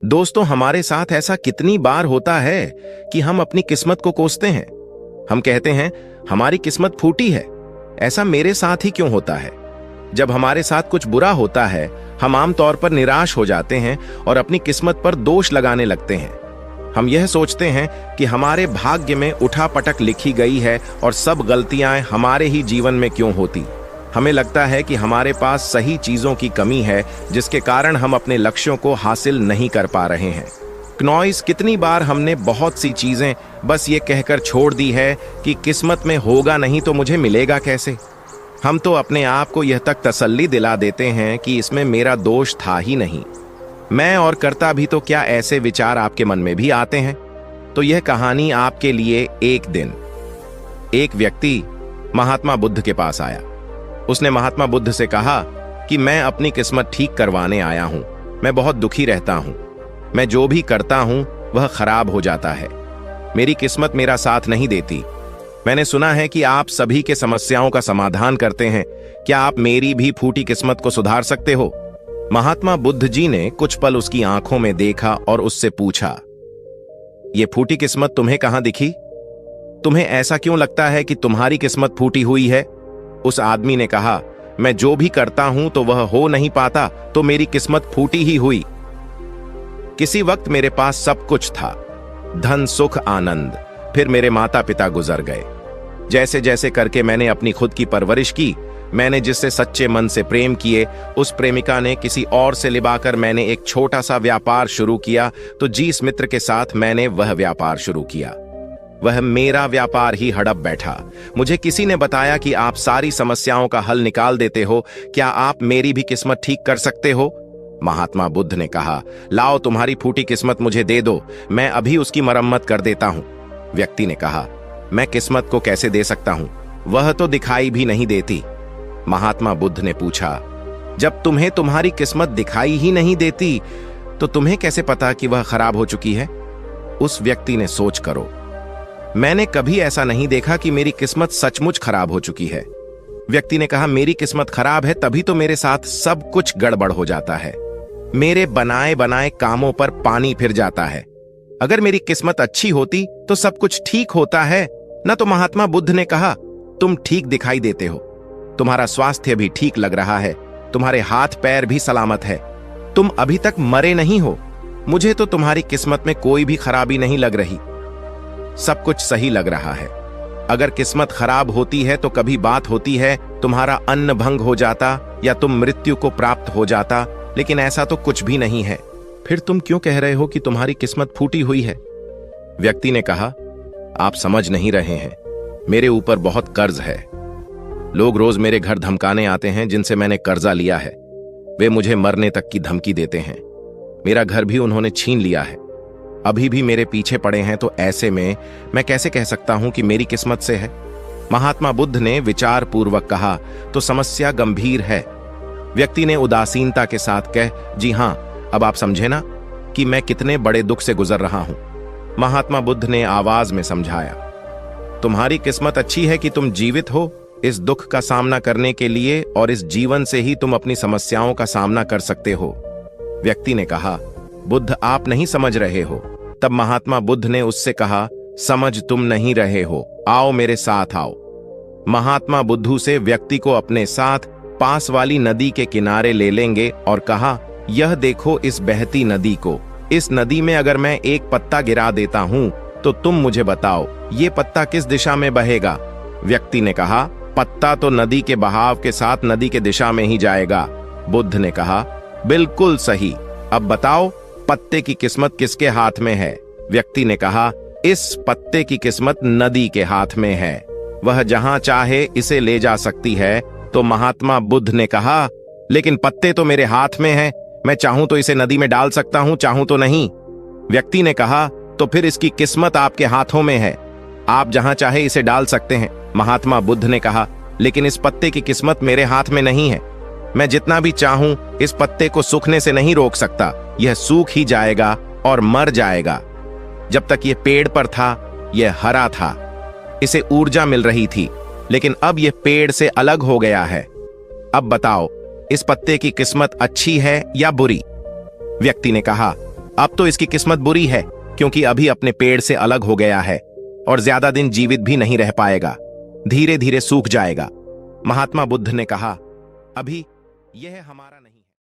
दोस्तों, हमारे साथ ऐसा कितनी बार होता है कि हम अपनी किस्मत को कोसते हैं। हम कहते हैं हमारी किस्मत फूटी है। ऐसा मेरे साथ ही क्यों होता है? जब हमारे साथ कुछ बुरा होता है, हम आमतौर पर निराश हो जाते हैं और अपनी किस्मत पर दोष लगाने लगते हैं। हम यह सोचते हैं कि हमारे भाग्य में उठापटक लिखी गई है और सब गलतियां हमारे ही जीवन में क्यों होती। हमें लगता है कि हमारे पास सही चीजों की कमी है, जिसके कारण हम अपने लक्ष्यों को हासिल नहीं कर पा रहे हैं। क्नॉइस, कितनी बार हमने बहुत सी चीजें बस ये कहकर छोड़ दी है कि किस्मत में होगा नहीं तो मुझे मिलेगा कैसे। हम तो अपने आप को यह तक तसल्ली दिला देते हैं कि इसमें मेरा दोष था ही नहीं, मैं और करता भी। तो क्या ऐसे विचार आपके मन में भी आते हैं? तो यह कहानी आपके लिए। एक दिन एक व्यक्ति महात्मा बुद्ध के पास आया। उसने महात्मा बुद्ध से कहा कि मैं अपनी किस्मत ठीक करवाने आया हूं। मैं बहुत दुखी रहता हूं। मैं जो भी करता हूं वह खराब हो जाता है। मेरी किस्मत मेरा साथ नहीं देती। मैंने सुना है कि आप सभी के समस्याओं का समाधान करते हैं। क्या आप मेरी भी फूटी किस्मत को सुधार सकते हो? महात्मा बुद्ध जी ने कुछ पल उसकी आंखों में देखा और उससे पूछा, यह फूटी किस्मत तुम्हें कहां दिखी? तुम्हें ऐसा क्यों लगता है कि तुम्हारी किस्मत फूटी हुई है? उस आदमी ने कहा, मैं जो भी करता हूं तो वह हो नहीं पाता, तो मेरी किस्मत फूटी ही हुई। किसी वक्त मेरे पास सब कुछ था, धन, सुख, आनंद। फिर मेरे माता पिता गुजर गए। जैसे जैसे करके मैंने अपनी खुद की परवरिश की। मैंने जिससे सच्चे मन से प्रेम किए, उस प्रेमिका ने किसी और से लिबाकर मैंने एक छोटा सा व्यापार शुरू किया। तो जिस मित्र के साथ मैंने वह व्यापार शुरू किया, वह मेरा व्यापार ही हड़प बैठा। मुझे किसी ने बताया कि आप सारी समस्याओं का हल निकाल देते हो। क्या आप मेरी भी किस्मत ठीक कर सकते हो? महात्मा बुद्ध ने कहा, लाओ तुम्हारी फूटी किस्मत मुझे दे दो, मैं अभी उसकी मरम्मत कर देता हूं। व्यक्ति ने कहा, मैं किस्मत को कैसे दे सकता हूं? वह तो दिखाई भी नहीं देती। महात्मा बुद्ध ने पूछा, जब तुम्हें तुम्हारी किस्मत दिखाई ही नहीं देती तो तुम्हें कैसे पता कि वह खराब हो चुकी है? उस व्यक्ति ने सोच करो, मैंने कभी ऐसा नहीं देखा कि मेरी किस्मत सचमुच खराब हो चुकी है। व्यक्ति ने कहा, मेरी किस्मत खराब है तभी तो मेरे साथ सब कुछ गड़बड़ हो जाता है। मेरे बनाए बनाए कामों पर पानी फिर जाता है। अगर मेरी किस्मत अच्छी होती तो सब कुछ ठीक होता है ना। तो महात्मा बुद्ध ने कहा, तुम ठीक दिखाई देते हो, तुम्हारा स्वास्थ्य भी ठीक लग रहा है, तुम्हारे हाथ पैर भी सलामत है, तुम अभी तक मरे नहीं हो। मुझे तो तुम्हारी किस्मत में कोई भी खराबी नहीं लग रही, सब कुछ सही लग रहा है। अगर किस्मत खराब होती है तो कभी बात होती है तुम्हारा अन्न भंग हो जाता या तुम मृत्यु को प्राप्त हो जाता, लेकिन ऐसा तो कुछ भी नहीं है। फिर तुम क्यों कह रहे हो कि तुम्हारी किस्मत फूटी हुई है? व्यक्ति ने कहा, आप समझ नहीं रहे हैं, मेरे ऊपर बहुत कर्ज है। लोग रोज मेरे घर धमकाने आते हैं जिनसे मैंने कर्जा लिया है। वे मुझे मरने तक की धमकी देते हैं। मेरा घर भी उन्होंने छीन लिया है, अभी भी मेरे पीछे पड़े हैं। तो ऐसे में मैं कैसे कह सकता हूं कि मेरी किस्मत से है? महात्मा बुद्ध ने विचार पूर्वक कहा, तो समस्या गंभीर है। व्यक्ति ने उदासीनता के साथ कह, जी हां, अब आप समझे ना कि मैं कितने बड़े दुख से गुजर रहा हूं। महात्मा बुद्ध ने आवाज में समझाया, तुम्हारी किस्मत अच्छी है कि तुम जीवित हो इस दुख का सामना करने के लिए, और इस जीवन से ही तुम अपनी समस्याओं का सामना कर सकते हो। व्यक्ति ने कहा, बुद्ध आप नहीं समझ रहे हो। तब महात्मा बुद्ध ने उससे कहा, समझ तुम नहीं रहे हो, आओ मेरे साथ आओ। महात्मा बुद्धू से व्यक्ति को अपने साथ पास वाली नदी के किनारे ले लेंगे और कहा, यह देखो इस बहती नदी को। इस नदी में अगर मैं एक पत्ता गिरा देता हूं तो तुम मुझे बताओ ये पत्ता किस दिशा में बहेगा? व्यक्ति ने कहा, पत्ता तो नदी के बहाव के साथ नदी के दिशा में ही जाएगा। बुद्ध ने कहा, बिल्कुल सही। अब बताओ पत्ते की किस्मत किसके हाथ में है? व्यक्ति ने कहा, इस पत्ते की किस्मत नदी के हाथ में है, वह जहां चाहे इसे ले जा सकती है। तो महात्मा बुद्ध ने कहा, लेकिन पत्ते तो मेरे हाथ में है, मैं चाहूं तो इसे नदी में डाल सकता हूं, चाहूं तो नहीं। व्यक्ति ने कहा, तो फिर इसकी किस्मत आपके हाथों में है, आप जहां चाहे इसे डाल सकते हैं। महात्मा बुद्ध ने कहा, लेकिन इस पत्ते की किस्मत मेरे हाथ में नहीं है, मैं जितना भी चाहूं इस पत्ते को सूखने से नहीं रोक सकता, यह सूख ही जाएगा और मर जाएगा। जब तक यह पेड़ पर था यह हरा था, इसे ऊर्जा मिल रही थी, लेकिन अब यह पेड़ से अलग हो गया है। अब बताओ इस पत्ते की किस्मत अच्छी है या बुरी? व्यक्ति ने कहा, अब तो इसकी किस्मत बुरी है, क्योंकि अभी अपने पेड़ से अलग हो गया है और ज्यादा दिन जीवित भी नहीं रह पाएगा, धीरे धीरे सूख जाएगा। महात्मा बुद्ध ने कहा, अभी यह हमारा नहीं।